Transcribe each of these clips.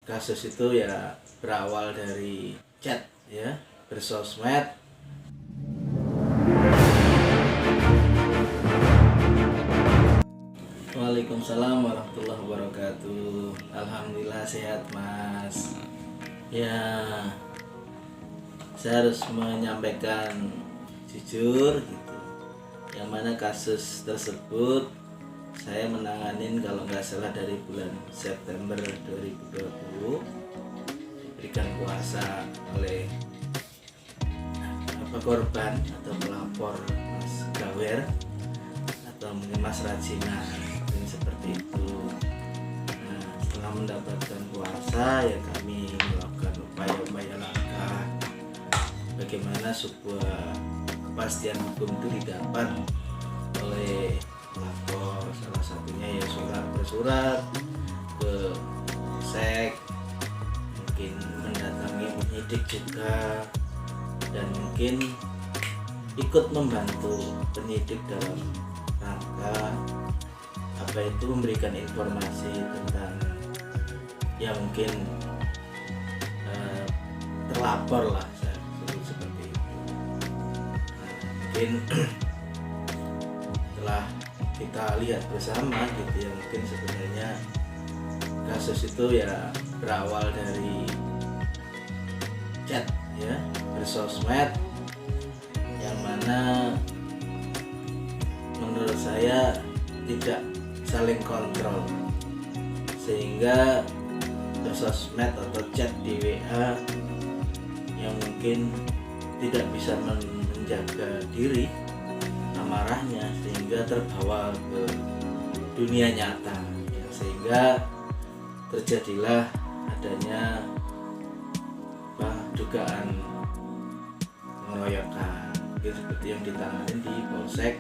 kasus itu ya berawal dari chat ya, bersosmed. Waalaikumsalam warahmatullahi wabarakatuh. Alhamdulillah sehat mas. Ya, saya harus menyampaikan jujur gitu, yang mana kasus tersebut saya menanganin kalau nggak salah dari bulan September 2020, diberikan kuasa oleh korban atau pelapor Mas Gawer atau mungkin Mas Rajina, mungkin seperti itu. Nah, setelah mendapatkan kuasa ya kami melakukan upaya-upaya langkah bagaimana sebuah kepastian hukum itu didapat oleh pelapor. Salah satunya ya bersurat ke sek, mungkin mendatangi penyidik juga, dan mungkin ikut membantu penyidik dalam rangka memberikan informasi tentang yang mungkin terlapor lah, saya sebut seperti itu. Nah, mungkin telah kita lihat bersama gitu ya, mungkin sebenarnya kasus itu ya berawal dari chat ya, bersosmed, yang mana menurut saya tidak saling kontrol, sehingga bersosmed atau chat di WA yang mungkin tidak bisa menjaga diri amarahnya, sehingga terbawa ke dunia nyata ya, sehingga terjadilah adanya dugaan pengeroyokan mungkin seperti yang ditangani di Polsek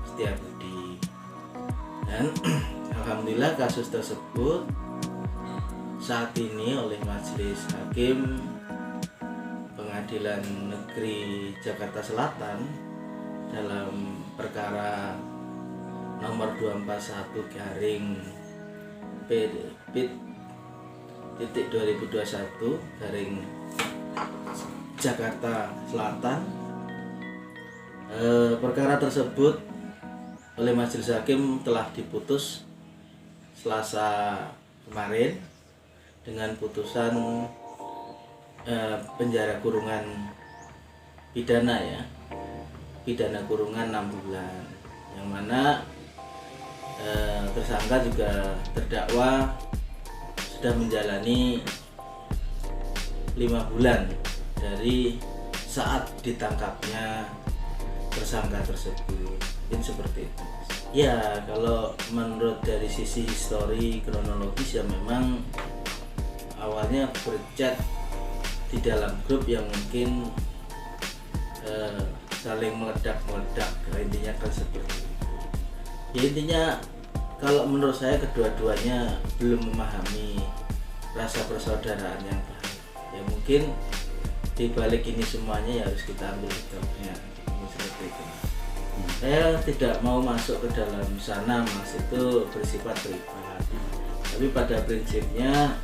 Setiabudi. Dan alhamdulillah kasus tersebut saat ini oleh Majelis Hakim Pengadilan Negeri Jakarta Selatan dalam perkara nomor 241/P/2021 Jakarta Selatan. Perkara tersebut oleh Majelis Hakim telah diputus Selasa kemarin dengan putusan penjara kurungan pidana ya, pidana kurungan 6 bulan, yang mana tersangka juga terdakwa sudah menjalani 5 bulan dari saat ditangkapnya tersangka tersebut. Mungkin seperti itu. Ya, kalau menurut dari sisi histori kronologis ya memang awalnya berchat di dalam grup yang mungkin saling meledak-meledak, intinya kan seperti itu. Ya intinya kalau menurut saya kedua-duanya belum memahami rasa persaudaraan yang baik. Ya mungkin di balik ini semuanya ya harus kita ambil hikmahnya, seperti itu. Saya tidak mau masuk ke dalam sana mas, itu bersifat pribadi. Tapi pada prinsipnya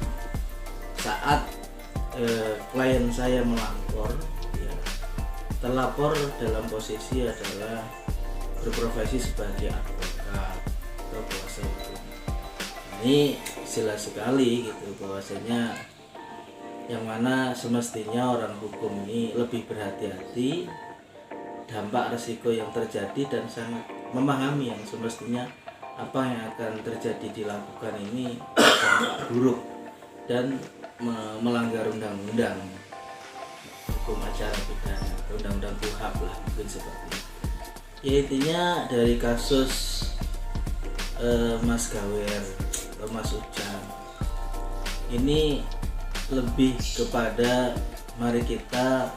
saat klien saya melapor, ya, terlapor dalam posisi adalah berprofesi sebagai advokat atau kuasa hukum. Ini jelas sekali gitu bahwasanya yang mana semestinya orang hukum ini lebih berhati-hati dampak resiko yang terjadi dan sangat memahami yang semestinya apa yang akan terjadi dilakukan ini sangat buruk dan melanggar undang-undang hukum acara pidana, undang-undang KUHP lah mungkin seperti itu. Ya intinya dari kasus Mas Gawer atau Mas Ujang ini lebih kepada mari kita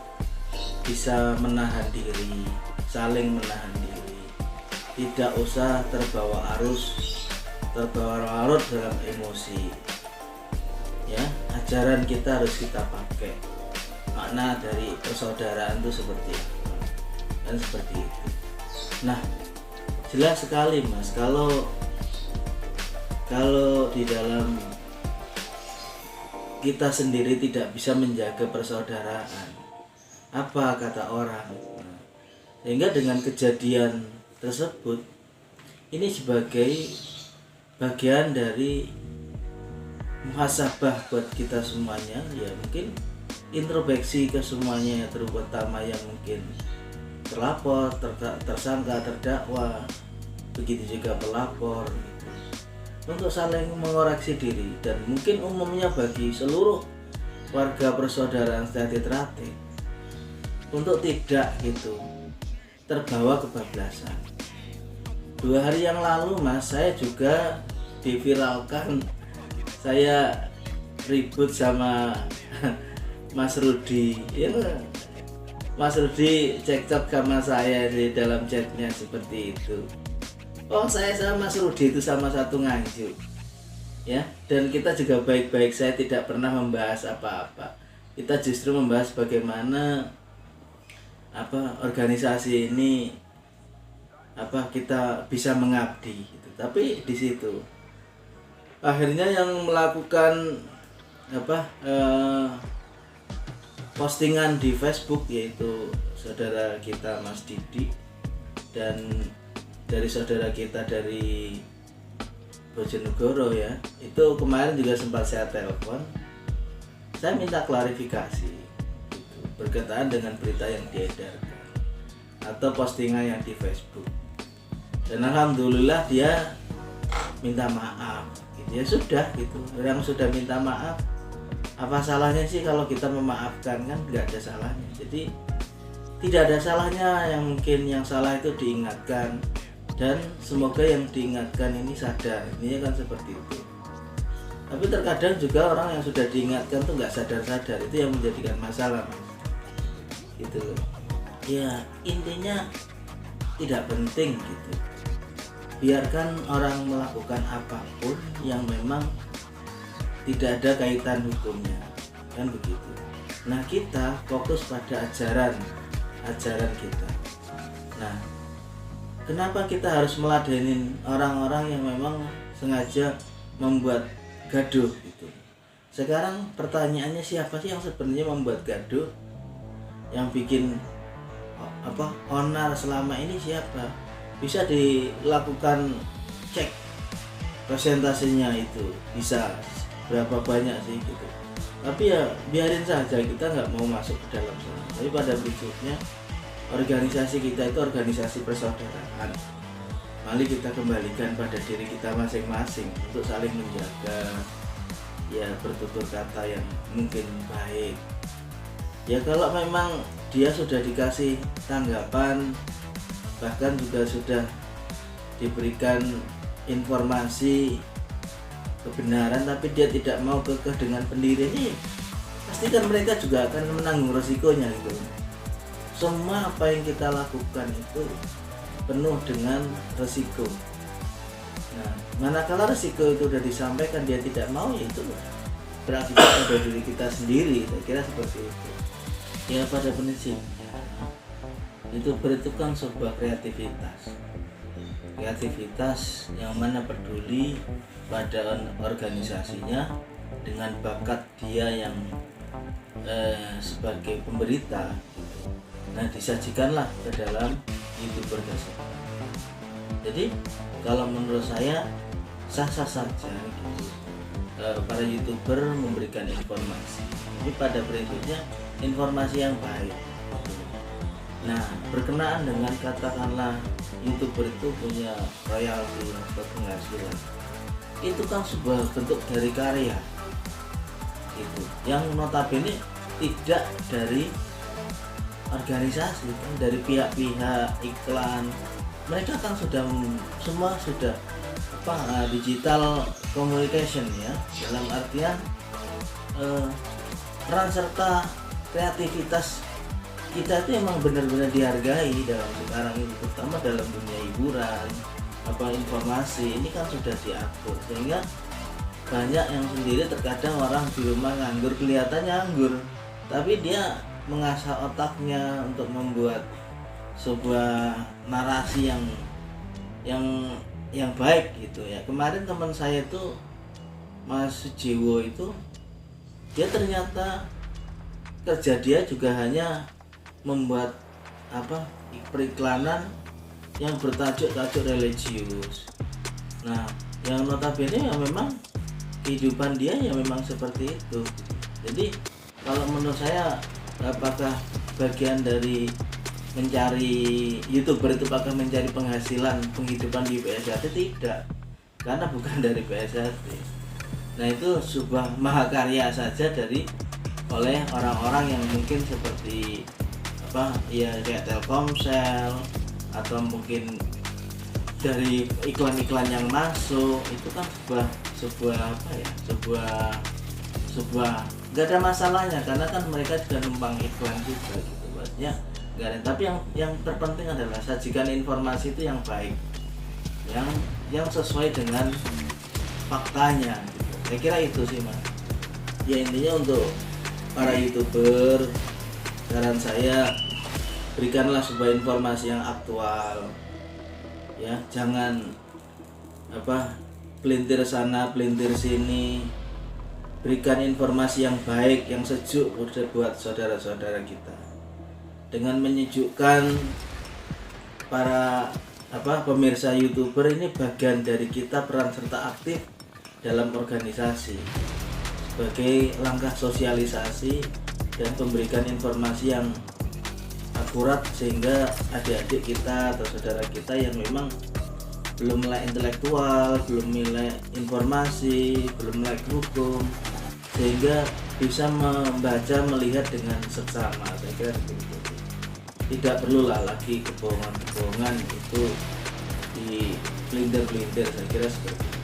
bisa menahan diri, saling menahan diri, tidak usah terbawa larut dalam emosi ya. Ajaran kita harus kita pakai, makna dari persaudaraan itu seperti apa dan seperti itu. Nah, jelas sekali mas, kalau di dalam kita sendiri tidak bisa menjaga persaudaraan, apa kata orang. Nah, sehingga dengan kejadian tersebut ini sebagai bagian dari muhasabah buat kita semuanya, ya mungkin introspeksi ke semuanya, terutama yang mungkin terlapor, tersangka, terdakwa, begitu juga pelapor gitu. Untuk saling mengoreksi diri, dan mungkin umumnya bagi seluruh warga persaudaraan Setia Trate untuk tidak gitu terbawa kebablasan. 2 hari yang lalu Mas, saya juga diviralkan saya ribut sama Mas Rudi ya. Mas Rudi cekcok sama saya di dalam chatnya seperti itu. Oh, saya sama Mas Rudi itu sama satu Nganjuk ya, dan kita juga baik-baik. Saya tidak pernah membahas apa-apa. Kita justru membahas bagaimana organisasi ini kita bisa mengabdi gitu. Tapi di situ akhirnya yang melakukan postingan di Facebook yaitu saudara kita Mas Didi, dan dari saudara kita dari Bojonegoro ya, itu kemarin juga sempat saya telepon, saya minta klarifikasi gitu, berkaitan dengan berita yang diedarkan atau postingan yang di Facebook, dan alhamdulillah dia minta maaf gitu. Ya sudah gitu, orang sudah minta maaf, apa salahnya sih kalau kita memaafkan? Kan nggak ada salahnya. Jadi tidak ada salahnya, yang mungkin yang salah itu diingatkan, dan semoga yang diingatkan ini sadar. Ini kan seperti itu. Tapi terkadang juga orang yang sudah diingatkan tuh nggak sadar-sadar, itu yang menjadikan masalah gitu loh. Ya intinya tidak penting gitu, biarkan orang melakukan apapun yang memang tidak ada kaitan hukumnya, kan begitu. Nah, kita fokus pada ajaran kita. Nah, kenapa kita harus meladenin orang-orang yang memang sengaja membuat gaduh gitu? Sekarang pertanyaannya, siapa sih yang sebenarnya membuat gaduh, yang bikin onar selama ini siapa? Bisa dilakukan cek presentasinya, itu bisa berapa banyak sih gitu. Tapi ya biarin saja, kita nggak mau masuk ke dalam sana. Tapi pada prinsipnya organisasi kita itu organisasi persaudaraan. Mari kita kembalikan pada diri kita masing-masing untuk saling menjaga, ya bertutur kata yang mungkin baik. Ya kalau memang dia sudah dikasih tanggapan, bahkan juga sudah diberikan informasi kebenaran, tapi dia tidak mau kekeh dengan pendirinya, pastikan mereka juga akan menanggung resikonya gitu. Semua apa yang kita lakukan itu penuh dengan resiko. Nah, manakala resiko itu sudah disampaikan dia tidak mau, ya itu berakibat pada diri kita sendiri. Saya kira seperti itu. Ya pada prinsipnya YouTuber itu kan sebuah kreativitas yang mana peduli pada organisasinya dengan bakat dia yang sebagai pemberita gitu. Nah, disajikanlah ke dalam YouTuber tersebut. Jadi kalau menurut saya sah-sah saja gitu, para YouTuber memberikan informasi, tapi pada prinsipnya informasi yang baik. Nah, berkenaan dengan katakanlah YouTuber itu punya royalti atau penghasilan, itu kan sebuah bentuk dari karya itu, yang notabene tidak dari organisasi, kan dari pihak-pihak iklan. Mereka kan sudah semua sudah digital communication ya, dalam artian peran serta kreativitas kita itu emang benar-benar dihargai dalam sekarang ini, terutama dalam dunia hiburan, informasi ini kan sudah diatur, sehingga banyak yang sendiri terkadang orang di rumah nganggur, kelihatannya nganggur, tapi dia mengasah otaknya untuk membuat sebuah narasi yang baik gitu ya. Kemarin teman saya itu Mas Jiwo itu dia ternyata kerja dia juga hanya membuat periklanan yang bertajuk-tajuk religius. Nah, yang notabene ya memang kehidupan dia ya memang seperti itu. Jadi kalau menurut saya, apakah bagian dari mencari YouTuber itu apakah mencari penghasilan penghidupan di PSHT? Tidak, karena bukan dari PSHT. Nah, itu sebuah mahakarya saja oleh orang-orang yang mungkin seperti kayak Telkomsel, atau mungkin dari iklan-iklan yang masuk. Itu kan sebuah nggak ada masalahnya, karena kan mereka juga numpang iklan juga gitu, maksudnya nggak ada. Tapi yang terpenting adalah sajikan informasi itu yang baik, yang sesuai dengan faktanya gitu. Saya kira itu sih Mas. Ya intinya untuk para YouTuber, saran saya, berikanlah sebuah informasi yang aktual ya, jangan pelintir sana pelintir sini. Berikan informasi yang baik, yang sejuk buat saudara-saudara kita, dengan menyejukkan para pemirsa YouTuber. Ini bagian dari kita peran serta aktif dalam organisasi sebagai langkah sosialisasi dan memberikan informasi yang akurat, sehingga adik-adik kita atau saudara kita yang memang belum melek intelektual, belum melek informasi, belum melek hukum, sehingga bisa membaca, melihat dengan seksama. Saya kira seperti itu. Tidak perlulah lagi kebohongan itu di pelintir-pelintir, saya kira seperti itu.